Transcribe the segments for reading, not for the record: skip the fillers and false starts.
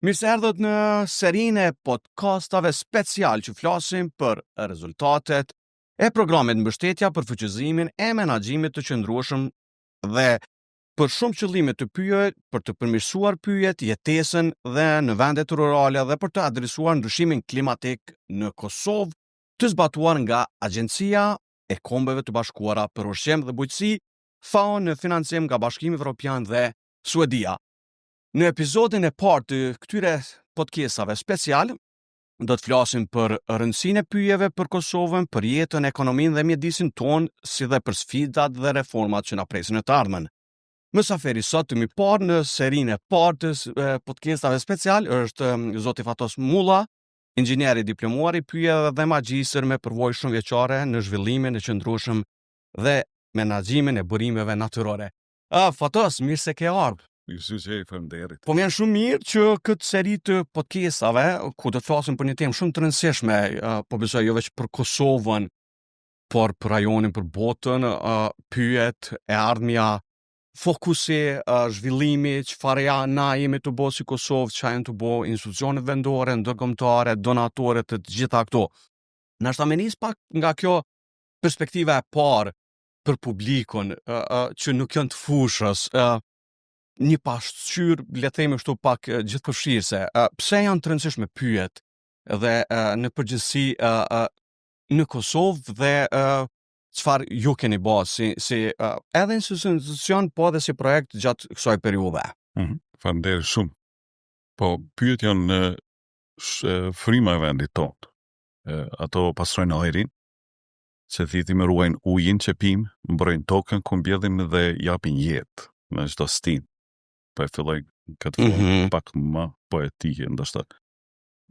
Mirë se erdhët në serinë e podcastave special që flasim për rezultatet e programit mbështetja për fuqizimin e menaxhimit të qëndrueshëm dhe për shumë qëllime të pyjet, për të përmirësuar pyjet, jetesën dhe në vendet rurale dhe për të adresuar ndryshimin klimatik në Kosovë, të zbatuar nga Agjencia e Kombeve të Bashkuara për Ushqim dhe Bujqësi, FAO në financim nga Bashkimi Evropian dhe Suedia. Në episodin e parë të këtyre podcastave special, do të flasim për rëndësinë e pyjeve për Kosovën, për jetën, ekonominë dhe mjedisin tonë, si dhe për sfidat dhe reformat që na presin në të ardhmen. Mysafiri sot të mi parë në serinë e parë të podcastave special është zoti Fatos Mulla, inxhinier i diplomuar i pyjeve dhe magjistër me përvojë shumëvjeçare në zhvillimin e qëndrueshëm dhe menaxhimin e burimeve natyrore. Fatos, mirë se ke ardhur. Faleminderit. Po vjen shumë mirë që këtë seri të podcastave, ku do të flasim për një temë shumë të rëndësishme, po besoj jo vetëm për Kosovën, por për rajonin, për botën, pyet e ardhmja, fokusi, zhvillimi, çfarë na jemi të bëjë si Kosovë, çfarë janë të bëjë institucionet vendore, ndërkombëtare, donatore të gjitha këto. Nashta më nis pak nga kjo perspektiva e parë për publikun, që nuk janë të fushës, një pasqyrë, le të themi kështu pak gjithëpërfshirëse. Pse janë të rëndësishme pyjet dhe në përgjithësi në Kosovë dhe çfarë ju keni bërë si edhe institucion, po edhe si projekt gjatë kësaj periudhe. Faleminderit shumë. Po pyet janë fryma e vendit tonë. Ato pastrojnë ajrin, se thiti me ruajnë ujin që pim, mbrojnë tokën ku mbjellim dhe japin jetë në çdo stin. Po e filloj këtë formë pak më poetike ndoshta.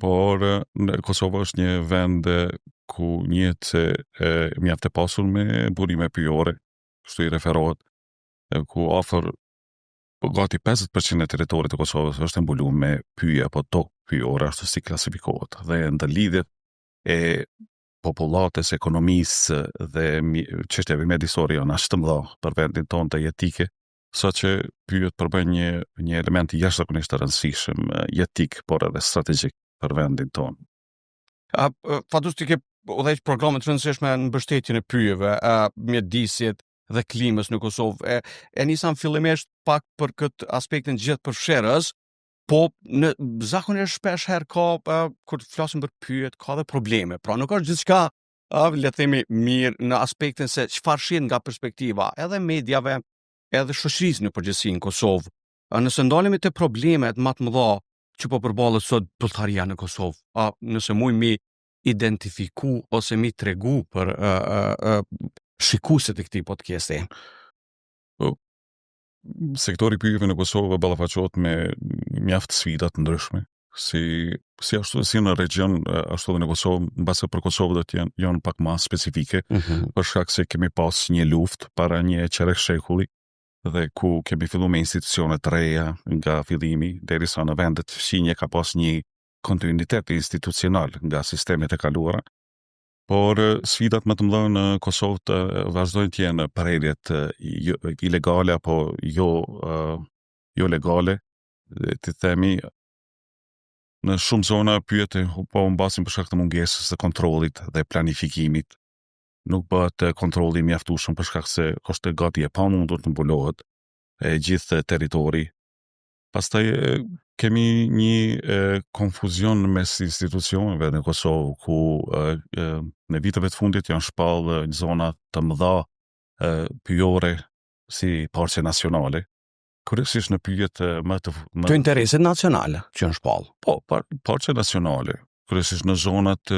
Por në Kosovë është një vend ku njëhet se mjaft e pasur me burime pyjore, kështu i referohet, ku afër gati 50% e territorit të Kosovës është mbuluar me pyje apo tokë pyjore, ashtu si klasifikohet. Dhe ndër lidhjet e popullatës, ekonomisë dhe çështjeve mjedisore janë ashtë të mëdha për vendin tonë të jetike, sa që pyjet përbëjnë një element jashtëzakonisht të rëndësishëm jetik, por edhe strategjik për vendin tonë. Fatos ti ke udhëheq programe të rëndësishme në mbështetjen e pyjeve, mjedisit dhe klimës në Kosovë. E nisam fillimisht pak për këtë aspektin gjithëpërfshirës, po në zakonisht shpesh herë ka kur flasim për pyjet ka dhe probleme. Pra nuk është gjithçka le të themi mirë në aspektin se çfarë shihet nga perspektiva edhe mediave edhe shoqërisë në përgjithësi në Kosovë. Nëse ndalemi te problemet më të mëdha që po përballet sot vulltaria në Kosovë, nëse mund mi identifiku ose mi tregu për shikuesit e këtij podcasti. Sektori pyjeve në Kosovë ballafaqohet me mjaft sfida të ndryshme, si ashtu si në region, ashtu edhe në Kosovë, mbase për Kosovë do të janë pak më specifike, për shkak se kemi pas një luftë para një qerek shekulli, dhe ku kemi filluar me institucione të reja nga fillimi, derisa në vendet fqinje ka pas një kontinuitet institucional nga sistemet e kaluara. Por sfidat më të mëdha në Kosovë të vazhdojnë të jenë prerjet ilegale apo jo legale, të themi në shumë zona pyjet po mbasin për shkak të mungesës së kontrollit dhe planifikimit. Nuk bëhet kontrolli mjaftueshëm për shkak se është gati e pamundur të mbulohet gjithë territori. Pastaj kemi një konfuzion mes institucioneve në Kosovë, ku në viteve të fundit janë shpallë zona të mëdha pyjore si parqe nacionale, kryesisht në pyjet të interesit nacionale që janë shpallë. Po, parqe nacionale, kryesisht në zonat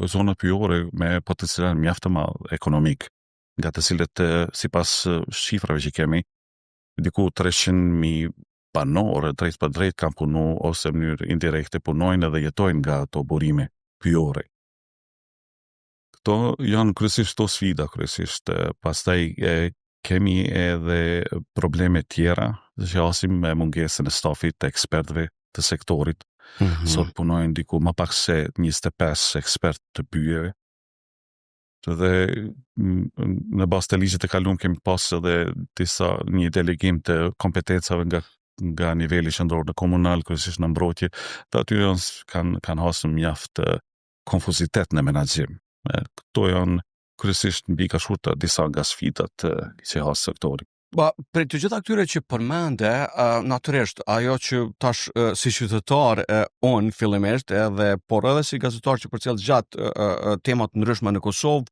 zonat pyjore me potencial mjaft të madh ekonomik, nga të cilët sipas shifrave që kemi, diku 300.000 banorë drejt për drejt kanë punu ose në mënyrë indirekte punojnë edhe jetojnë nga ato burime pyjore. Këto janë kryesisht to sfida, kryesisht. Pastaj kemi edhe probleme tjera, zgjasim me mungesën e stafit të ekspertëve të sektorit. Sot punojnë diku më pak se 25 ekspert të pyjeve. Dhe në bazë të ligjit të kaluam kemi pas edhe një delegim të kompetencave nga nga niveli qendror në komunal, kryesisht në mbrojtje, dhe aty kanë hasur mjaft konfuzitet në menaxhim. Këto janë kryesisht mbi ka shurta disa nga sfidat që has sektori. Për të gjitha këtyre që përmende, natyrisht, ajo që tash si qytetar on fillimisht edhe por edhe si gazetar që përcjell gjatë temat ndryshme në Kosovë,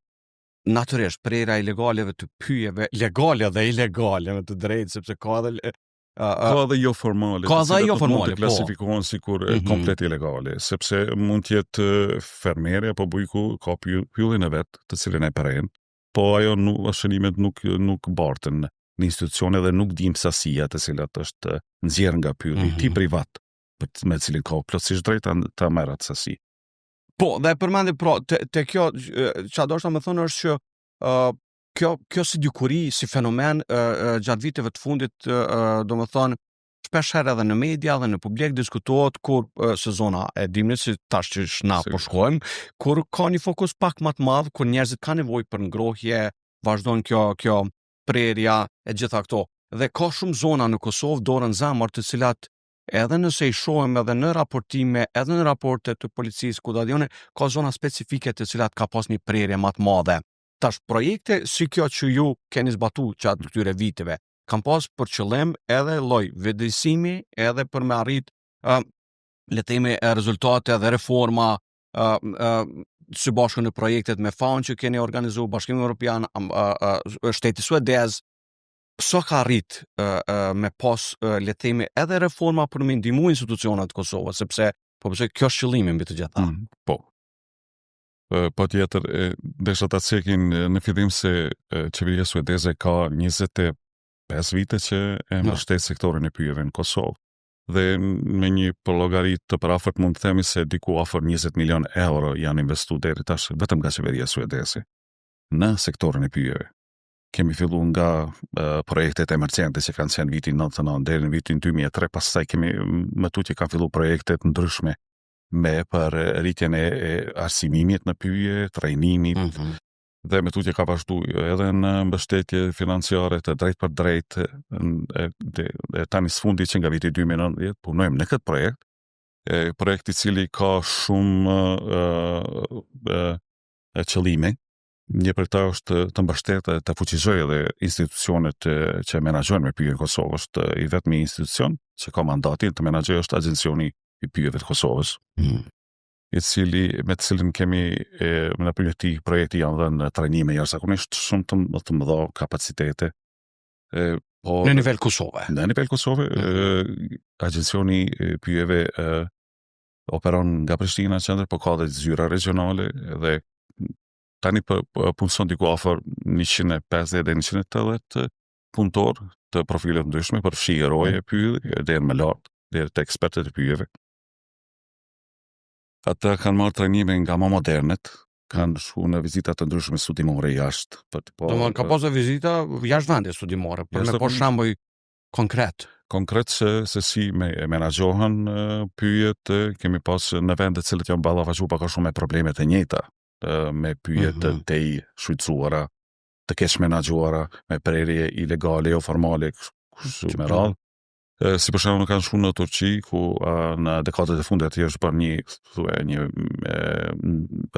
natyrisht prerja ilegaleve të pyjeve, legale dhe ilegale me të drejtë, sepse ka edhe jo formale. Ka edhe jo formale, po. Klasifikohen sikur komplet ilegale, sepse mund të jetë fermerja apo bujku ka pyllin e vet, të cilën e përren, po ajo shënimet nuk barten në institucione dhe nuk dim sasia të cilat është nxjerr nga pylli ti privat, me cilin ka plotësisht drejt ta merr atë sasi. Po, dhe përmendi te kjo çfarë do të më thonë është që kjo si dykuri, si fenomen gjatë viteve të fundit, domethënë shpesh herë edhe në media dhe në publik diskutohet kur sezona e dimrit, si tash që na po shkojmë, kur ka një fokus pak më të madh, kur njerëzit kanë nevojë për ngrohje, vazhdon kjo prerja e gjitha këto. Dhe ka shumë zona në Kosovë dorën zemër të cilat edhe nëse i shohim edhe në raportime, edhe në raporte të policisë kudadione, ka zona specifike të cilat ka pas një prerje më të madhe. Tash projekte si kjo që ju keni zbatu gjatë këtyre viteve, kanë pas për qëllim edhe lloj vëdësimi, edhe për me arrit le të themi rezultate dhe reforma së bashku në projektet me FAO që keni organizuar, Bashkimi Evropian, shteti suedez. So ka arrit me pas le të themi edhe reforma për me ndihmu institucionet të Kosovës, sepse po besoj kjo është qëllimi mbi të gjitha. Po. Po tjetër, desha ta cekin në fillim se qeveria suedeze ka 25 vite që e mbështet sektorin e pyjeve në Kosovë. Dhe me një llogarit të parafort mund të themi se diku afër 20 milion euro janë investuar deri tash vetëm nga qeveria suedeze në sektorin e pyjeve. Kemi fillu nga projektet emergjente që kanë qenë vitin 99 deri në vitin 2003, pastaj kemi më tutje kanë fillu projektet ndryshme me për rritjen e arsimimit në pyje, trajnimit, dhe me tutje ka vazhdu edhe në mbështetje financiare të drejt për drejt, tani sfundi që nga viti 2019 punojmë në këtë projekt i cili ka shumë qëllime. Një për ta është të mbështetë të fuqizoj edhe institucionet që menaxhojnë me pyje në Kosovë, është i vetmi institucion që ka mandatin të menaxhojë është Agjencioni i pyjeve të Kosovës, i cili me të cilin kemi në përgjithësi projekti janë dhënë trajnime jashtëzakonisht shumë të mëdha kapacitete. Në nivel Kosove. Në nivel Kosove, Agjencioni i pyjeve operon nga Prishtina qendër, po ka dhe zyra regionale dhe tani punëson diku afër 150 dhe 180 punëtor të profileve ndryshme për fshirje roje pyje deri më lart, deri te ekspertët e pyjeve. Ata kanë marrë trajnime nga më modernet, kanë shku në vizita të ndryshme studimore jashtë. Ka pasur vizita jashtë vendit studimore, për me po shembuj konkret. Konkret se si menaxhohen pyjet, kemi pas në vende të cilët janë ballafaqur pak shumë me probleme të njëjta, me pyjet të shfrytzuara, të keq menaxhuara, me prerje ilegale o formale kështu me radhë. Si për shembull kanë shkuar në Turqi ku në dekadat e fundit aty është bërë një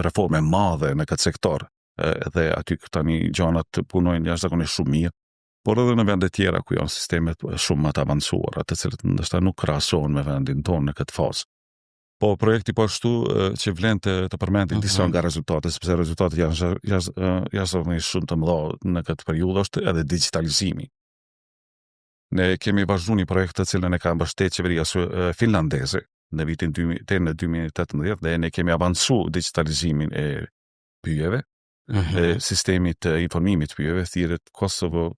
reformë e madhe në këtë sektor, dhe aty tani gjanat punojnë jashtëzakonisht shumë mirë, por edhe në vende tjera ku janë sistemet shumë më të avancuara, të cilët ndoshta nuk krahasohen me vendin tonë në këtë fazë. Po projekti po ashtu që vlen të përmendin disa nga rezultatet, sepse rezultatet janë jashtëzakonisht shumë të mëdha në këtë periudhë, është edhe digitalizimi. Ne kemi vazhduar një projekt të cilën e ka mbështetur qeveria finlandeze në vitin 2018 dhe ne kemi avancuar digitalizimin e pyjeve, sistemit të informimit të pyjeve, thirret Kosovo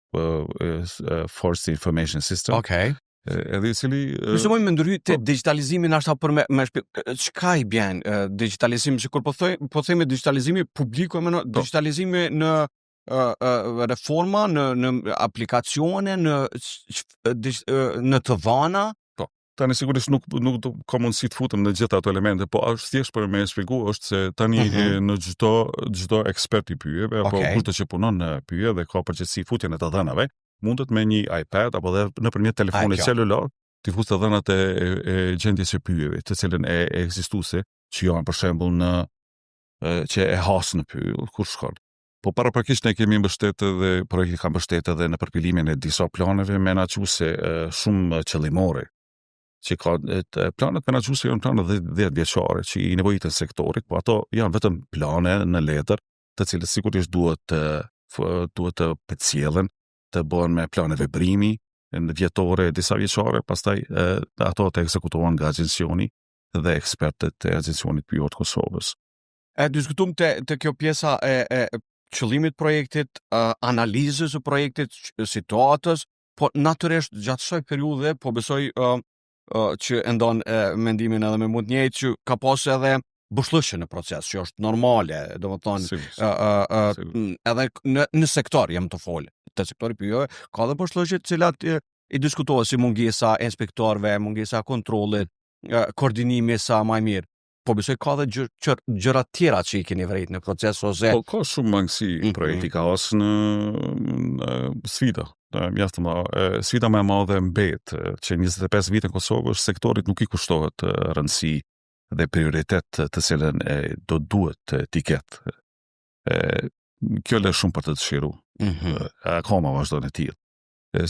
Forced Information System. Okej. Edhe i cili Nëse mund më ndryhy te digitalizimi ashta për me çka i bën digitalizimi, sikur po themi digitalizimi publiku, digitalizimi në reforma, në aplikacione, në të dhëna. Tani sigurisht nuk ka mundësi të futem në gjitha ato elemente, po është thjesht për me shpjeguar është se tani në çdo ekspert i pyjeve apo kushte që punon në pyje dhe ka përgjegjësi futjen e të dhënave, mundet me një iPad apo dhe nëpërmjet telefonit celular të dhënat e gjendjes së pyjeve, të cilën e ekzistuese, që janë për shembull në që e hasë në pyll, kur shkon. Po paraprakisht ne kemi mbështetë dhe projekti ka mbështetë edhe në përpilimin e disa planeve menaxhuese shumë qëllimore, që ka planet menaxhuese janë plane 10 vjeçare që i nevojitën sektorit, po ato janë vetëm plane në letër, të cilët sigurisht duhet të përcjellen, të bëhen me plane veprimi në vjetore, disa vjeçare, pastaj ato të ekzekutohen nga agjencioni dhe ekspertët e agjencionit pyjor të Kosovës. Diskutum të kjo pjesa e qëllimit projektit, analizës së projektit, situatës, po natyrisht gjatë kësaj periudhe po besoj që e ndon mendimin edhe me mund të njëjtë që ka pasur edhe bushllëshje në proces, që është normale, domethënë edhe në sektor jam të fol, te sektori pyjeve ka edhe bushllëshje të cilat i diskutohet si mungesa e inspektorëve, mungesa e kontrollit, koordinimi sa më i mirë. Po besoj ka edhe gjëra tjera që i keni vërejt në proces ose ka shumë mangësi projekti ka as në sfida. Sfida më e madhe mbet që 25 vite në Kosovë sektorit nuk i kushtohet rëndësi dhe prioritet të cilën do duhet t'i ketë. Kjo lë shumë për të dëshiruar. Akoma vazhdon e tillë.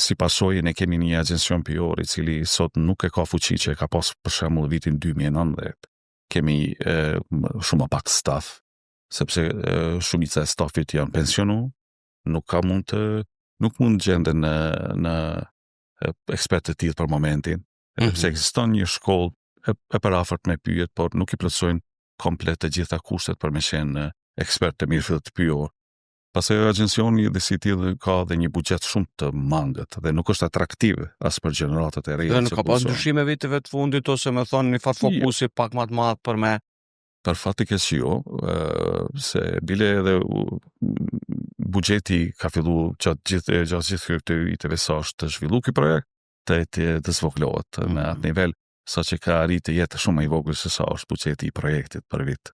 Si pasojë ne kemi një agjencion pyjor i cili sot nuk e ka fuqi që e ka pas për shembull vitin 2019. Kemi shumë pak staff, sepse shumica e staffit janë pensionu, nuk mund gjenden në ekspert të tillë për momentin, sepse ekziston një shkollë e parafort me pyjet, por nuk i plotësojnë komplet të gjitha kushtet për me qenë ekspert të mirëfillt pyjor. Pastaj agjencioni dhe si tillë ka dhe një buxhet shumë të mangët dhe nuk është atraktiv as për gjeneratat e reja. Dhe nuk ka pas ndryshime viteve të fundit ose më thonë një fat fokusi pak më të madh për me për fat të keq jo, se bile edhe buxheti ka filluar gjatë gjithë këtyre viteve sa është të zhvilluar ky projekt, të zvogëlohet në atë nivel saqë ka arritë të jetë shumë më i vogël se sa është buxheti i projektit për vit.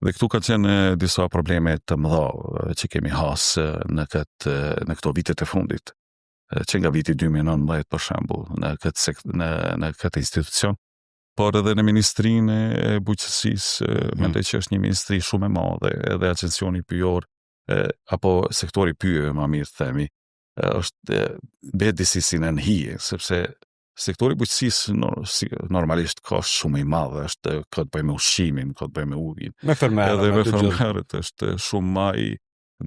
Dhe këtu ka qenë disa probleme të mëdha që kemi hasë në këto vitet e fundit, që nga viti 2019 për shembull në këtë institucion, por edhe në Ministrinë e Bujqësisë, mendoj që është një ministri shumë e madhe, edhe agjencioni pyjor apo sektori pyjeve më mirë themi, është disi si në hije, sepse sektori bujqësisë normalisht ka shumë i madh, ka të bëjë me ushqimin, ka të bëjë me ujin. Me fermerët është shumë më i,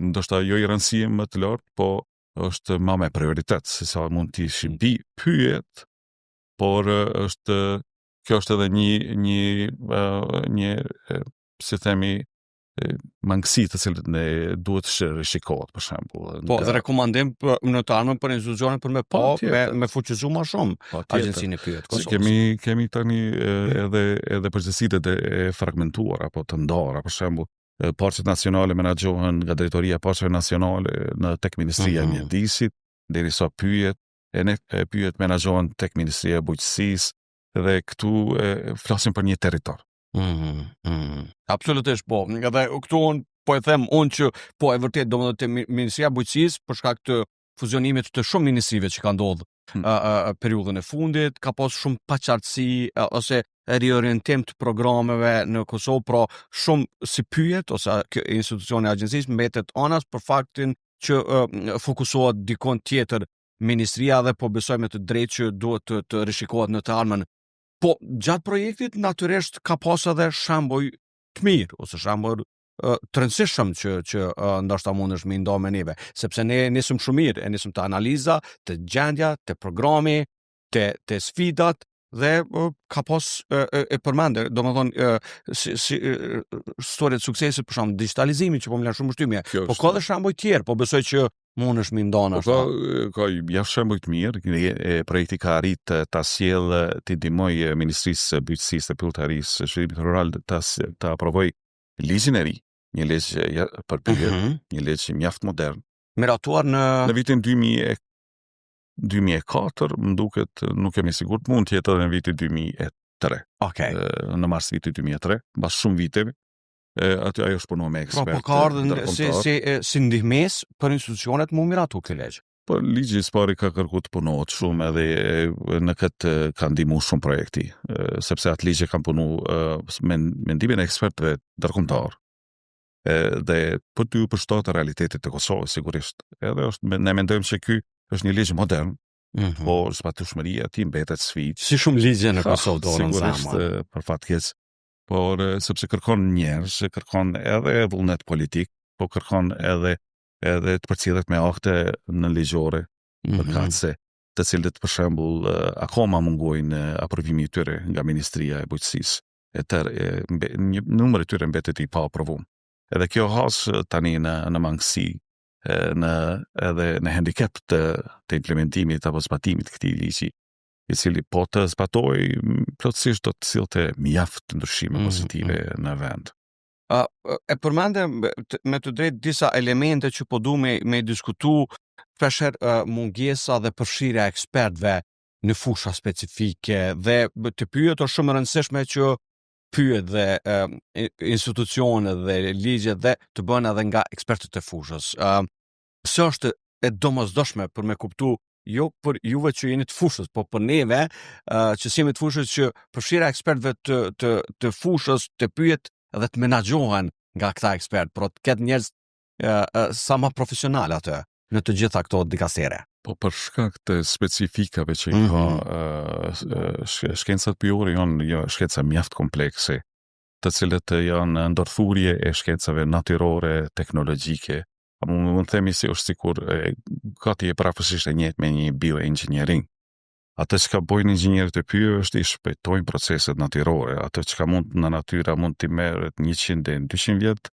ndoshta jo i rëndësishëm më të lartë, po është më me prioritet, se sa mund t'i shimbi pyjet, por kjo është edhe një si themi mangësi të cilët ne duhet rishikohet për shembull. Po, dhe rekomandim në të armën për institucionet për me fuqizu më shumë agjencinë e pyjet. Kemi tani edhe përgjegjësitë e fragmentuara apo të ndara, për shembull, parqet nacionale menaxhohen nga drejtoria parqeve nacionale tek Ministria e Mjedisit, derisa pyjet menaxhohen tek Ministria e Bujqësisë, dhe këtu flasim për një territor. Absolutisht po. Edhe këtu po e them unë që po e vërtet domethënë te Ministria e Bujqësisë për shkak të fuzionimit të shumë ministrive që ka ndodhur periudhën e fundit, ka pas shumë paqartësi ose riorientim të programeve në Kosovë, pra shumë si pyet ose institucioni i agjencisë mbetet anas për faktin që fokusohet dikon tjetër ministria dhe po besoj me të drejtë që duhet të rishikohet në të ardhmen. Po gjatë projektit natyrisht ka pas edhe shembuj të mirë ose shembuj të rëndësishëm që ndoshta mundesh me nda me neve, sepse ne nisëm shumë mirë, nisëm të analiza, të gjendja, të programi, të sfidat dhe ka pas e përmendë, domethënë si historitë suksesit për shembull digitalizimi që po më lën shumë ushtrime. Po ka edhe shembuj tjerë, po besoj që mundesh me nda ashtu. Ka jashtë shembuj të mirë, projekti ka arritë ta sjellë të ndihmoj Ministrisë së Bujqësisë dhe Pilltarisë, Zhvillimit Rural ta aprovoj ligjin e ri, një ligj për pyetje, një ligj mjaft modern. Miratuar në vitin 2004, më duket, nuk jam i sigurt, mund të jetë edhe në vitin 2003. Okej. Në mars vitit 2003, pas shumë viteve, aty ajo është punuar me ekspert. Po ka ardhur si ndihmes për institucionet më miratu këtë ligj. Po ligji I pari ka kërku të punohet shumë edhe në këtë ka ndihmu shumë projekti, sepse atë ligje kanë punu me mendimin e ekspertëve ndërkombëtar. Dhe për të përshtatë realitetit të Kosovës sigurisht. Edhe ne mendojmë se ky është një ligj modern, por zbatueshmëria e tij mbetet sfidë. Si shumë ligje në Kosovë dorën sigurisht për fatkeq, por sepse kërkon njerëz, kërkon edhe vullnet politik, po kërkon edhe të përcjellet me akte në ligjore përkatëse, të cilët për shembull akoma mungojnë aprovimi I tyre nga Ministria e Bujqësisë. Një numër I tyre mbetet I pa aprovuar. Edhe kjo has tani në mangësi, edhe në handicap të implementimit apo zbatimit të këtij ligji, I cili po të zbatoj plotësisht do të sillte mjaft ndryshime pozitive në vend. E përmende me të drejtë disa elemente që po du me diskutu, shpesh mungesa dhe përfshirja e ekspertëve në fusha specifike dhe të pyet është shumë e rëndësishme që pyet dhe institucionet dhe ligjet dhe të bëhen edhe nga ekspertët e fushës. Së është e domosdoshme për me kuptu jo për juve që jeni të fushës, po për neve që jemi të fushës që përfshirja e ekspertëve të fushës të pyet dhe të menaxhohen nga këta ekspert, por të ketë njerëz sa më profesional atë në të gjitha këto dikastere. Po për shkak të specifikave që I ka shkencat pyore janë shkenca mjaft komplekse, të cilët janë ndërthurje e shkencave natyrore, teknologjike. Mund të themi se është sikur gati e parafësisht e njëjtë me një bioengineering. Atë që ka bojnë inxhinierët e pyve është I shpejtojnë proceset natyrore. Atë që ka mund në natyra mund t'i merret 100 dhe 200 vjet,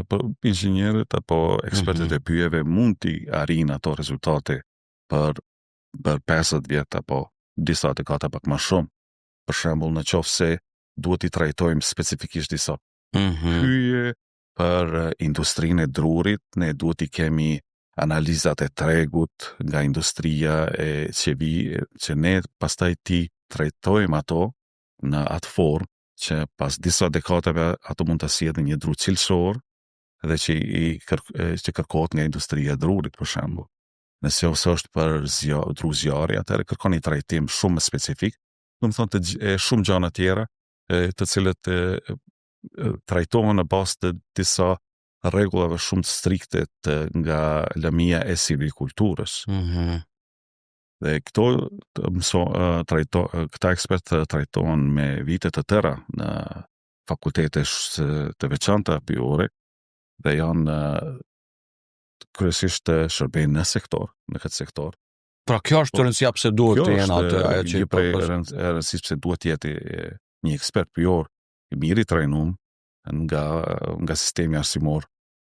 po inxhinierët apo ekspertët e pyjeve mund t'i arrijnë ato rezultate për 50 vjet apo disa dekada pak më shumë. Për shembull, në qoftë se duhet I trajtojmë specifikisht disa pyje për industrinë e drurit, ne duhet I kemi analizat e tregut nga industria e që ne pastaj ti trajtojmë ato në atë formë që pas disa dekadave ato mund të sjellin një dru cilësor dhe që kërkohet nga industria e drurit për shembull. Nëse është për dru zjarri, atëherë kërkon një trajtim shumë specifik, do të thonë shumë gjëra tjera, të cilët trajtohen në bazë të disa rregullave shumë të strikte nga lëmia e silvikulturës. Dhe këto këta ekspertë trajtohen me vite të tëra në fakultete të veçanta pyjore dhe janë kryesisht shërbejnë në këtë sektor. Pra kjo është rëndësia pse duhet të jenë atë që rëndësia pse duhet të jetë një ekspert pyjor I mirë I trajnuar nga sistemi arsimor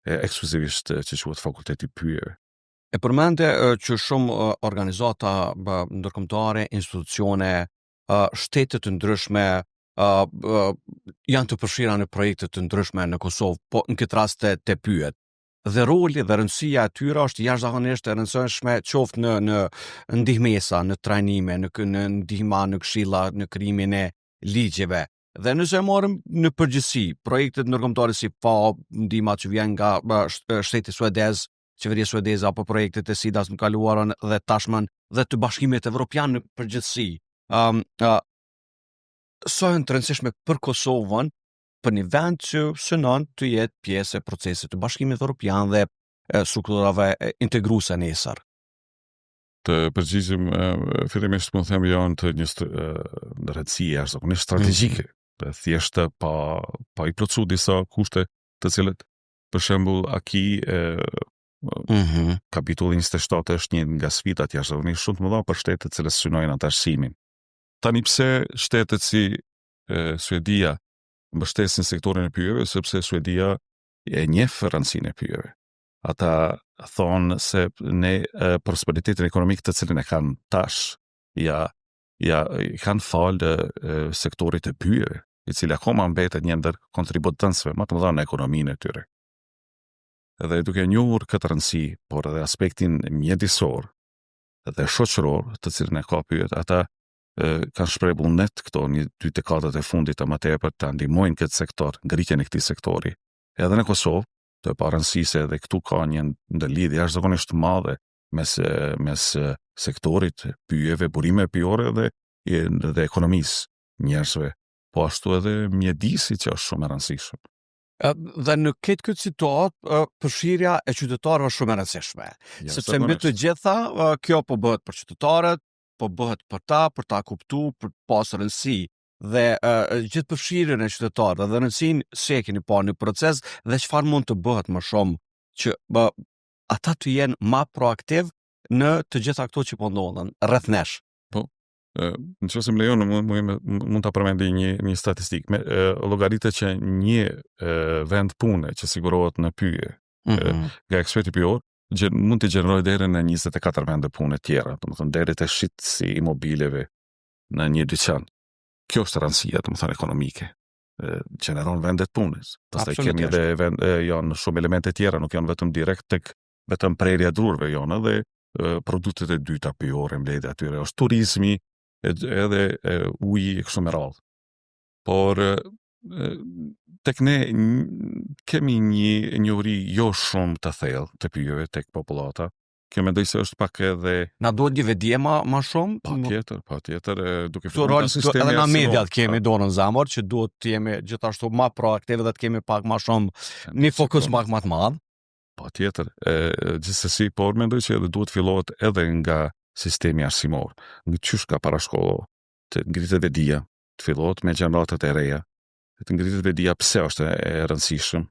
ekskluzivisht që quhet fakulteti pyjeve. E përmende që shumë organizata ndërkombëtare, institucione, shtete të ndryshme janë të përfshira në projekte të ndryshme në Kosovë, po në këtë rast të pyet. Dhe roli dhe rëndësia e tyre është jashtëzakonisht e rëndësishme qoftë në ndihmesa, në trajnime, në ndihma, në këshilla, në krijimin e ligjeve. Dhe nëse marrim në përgjithësi projektet ndërkombëtare si FAO, ndihma që vjen nga shteti suedez, qeveria suedeze apo projektet e SIDA-s në kaluarën dhe tashmen dhe të bashkimit evropian në përgjithësi, janë të rëndësishme për Kosovën, për një vend që synon të jetë pjesë e procesit të bashkimit evropian dhe strukturave integruese nesër. Të përgjigjem fillimisht mund të them janë të një rëndësi jashtëzakonisht strategjike. Thjesht pa I plotësuar disa kushte të cilët për shembull aki kapitulli 27 është një nga sfidat jashtëzakonisht shumë të mëdha për shtetet të cilët synojnë antarësimin. Tani pse shtetet si Suedia mbështesin sektorin e pyjeve, sepse Suedia e njeh rëndësinë e pyjeve. Ata thonë se ne prosperitetin ekonomik të cilin e kanë tash, kanë falë sektorit të pyjeve, I cili akoma mbetet një ndër kontributantësve më të mëdha në ekonominë e tyre. Dhe duke njohur këtë rëndësi, por edhe aspektin mjedisor dhe shoqëror të cilin e ka pyjet, ata kanë shprehur vullnet këto 2 dekadat e fundit të më tepër të ndihmojnë këtë sektor, ngritjen e këtij sektori. Edhe në Kosovë, të parëndësisë edhe këtu ka një ndërlidhje jashtëzakonisht të madhe mes sektorit, pyjeve, burime pyjore dhe ekonomisë njerëzve, po ashtu edhe mjedisi që është shumë e rëndësishëm. Dhe në këtë situatë, përfshirja e qytetarëve shumë e rëndësishme. Sepse mbi të gjitha, kjo po bëhet për qytetarët, po bëhet për ta kuptuar, për pas rëndësi dhe gjithë përfshirjen e qytetarëve dhe rëndësinë se e keni parë në proces dhe çfarë mund të bëhet më shumë që ata të jenë më proaktiv në të gjitha ato që po ndodhen rreth nesh. Nëse më lejon, mund ta përmendi një statistikë. Llogaritë që një vend pune që sigurohet në pyje nga eksperti pyjor, mund të gjenerojë deri në 24 vende pune tjera, domethënë deri te shitësi imobileve në një dyqan. Kjo është rëndësia, domethënë ekonomike. Gjeneron vendet punës. Pastaj kemi edhe janë shumë elemente tjera, nuk janë vetëm direkt tek vetëm prerja e drurve janë edhe produktet e dyta pyjore, mbledhja atyre, është turizmi, edhe uji e kështu me radhë. Por tek ne kemi një njohuri jo shumë të thellë të pyjeve tek popullata. Kjo mendoj se është pak edhe na duhet një vedje më shumë. Patjetër, duke filluar sistemi edhe na mediat kemi dorën zamor që duhet të jemi gjithashtu më proaktiv dhe të kemi pak më shumë një fokus pak më të madh. Patjetër, gjithsesi, por mendoj që edhe duhet fillohet edhe nga sistemi arsimor, në qysh ka parashkollo, të ngritet vedia, të fillohet me gjeneratat e reja, të ngritet vedia pse është e rëndësishëm,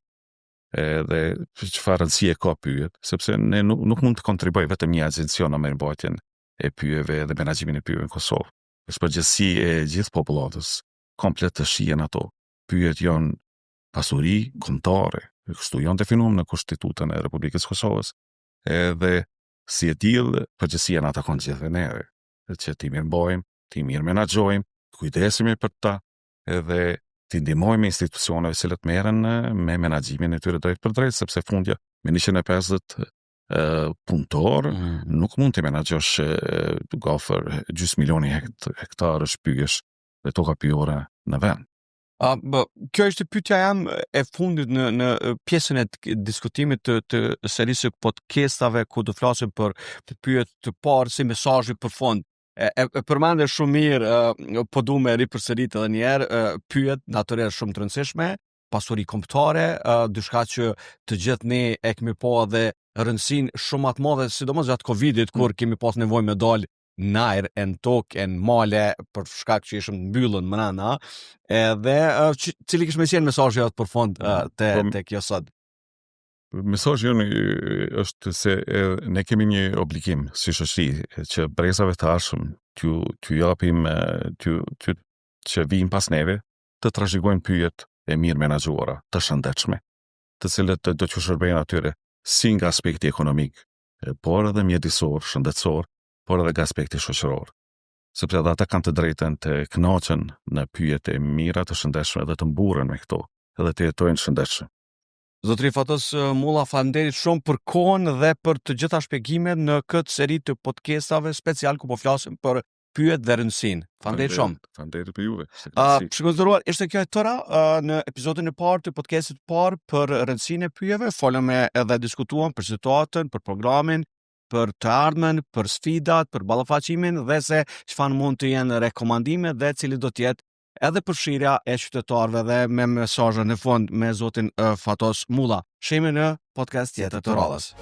dhe çfarë rëndësie ka pyjet, sepse ne nuk mund të kontribuoj vetëm një agencion në mirëmbajtjen e pyjeve dhe menaxhimin e pyjeve në Kosovë. Është përgjegjësi e gjithë popullatës, komplet të shihen ato. Pyjet janë pasuri kombëtare, kështu janë definuar në Konstitutën e Republikës Kosovës, edhe si e tillë përgjegjësia na takon gjithë neve, që ti mirë mbajmë, ti mirë menaxhojmë, kujdesemi për ta, edhe ti ndihmojmë institucioneve që merren me menaxhimin e tyre drejt për drejt, sepse fundja me 150 punëtor nuk mund të menaxhosh gafër gjysmë milioni hektarësh pyjesh dhe toka pyjore në vend. Kjo është pyetja jam e fundit në pjesën e diskutimit të serisë podcastave ku do flasim për pyetje të parë si mesazhi për fond. E përmendë shumë mirë, po du me ripërsërit edhe një herë, pyjet natyrisht shumë të rëndësishme, pasuri kombëtare, diçka që të gjithë ne e kemi pa dhe rëndësinë shumë të madhe, sidomos gjatë Covidit, kur kemi pas nevojë me dalë najr e në tokë e në male për shkak që ishëm mbyllën mrena, edhe cili kishte qenë mesazhi atë për fond te kjo sot. Mesazhi jonë është se ne kemi një obligim si shoqëri që brezave të ardhshëm t'ju japim që vijnë pas neve të trashëgojnë pyjet e mirë menaxhuara, të shëndetshme, të cilët do t'ju shërbejnë atyre si nga aspekti ekonomik, por edhe mjedisor, shëndetësor, por edhe nga aspekti shoqëror. Sepse ata kanë të drejtën të kënaqen në pyjet e mira, të shëndetshme dhe të mburren me këto, edhe të jetojnë shëndetshëm. Zotri Fatos Mulla, faleminderit shumë për kohën dhe për të gjitha shpjegimet në këtë seri të podcastave special ku po flasim për pyjet dhe rëndësinë. Faleminderit shumë. Faleminderit për juve. Shikuesor, ishte kjo e tëra në episodin e parë të podcastit parë për rëndësinë e pyjeve. Folëm edhe diskutuam për situatën, për programin, për të ardhmen, për sfidat, për ballafaqimin dhe se çfarë mund të jenë rekomandimet dhe cili do të jetë edhe përfshirja e qytetarëve dhe me mesazhin në fund me zotin Fatos Mulla. Shihemi në podcast tjetër të radhës.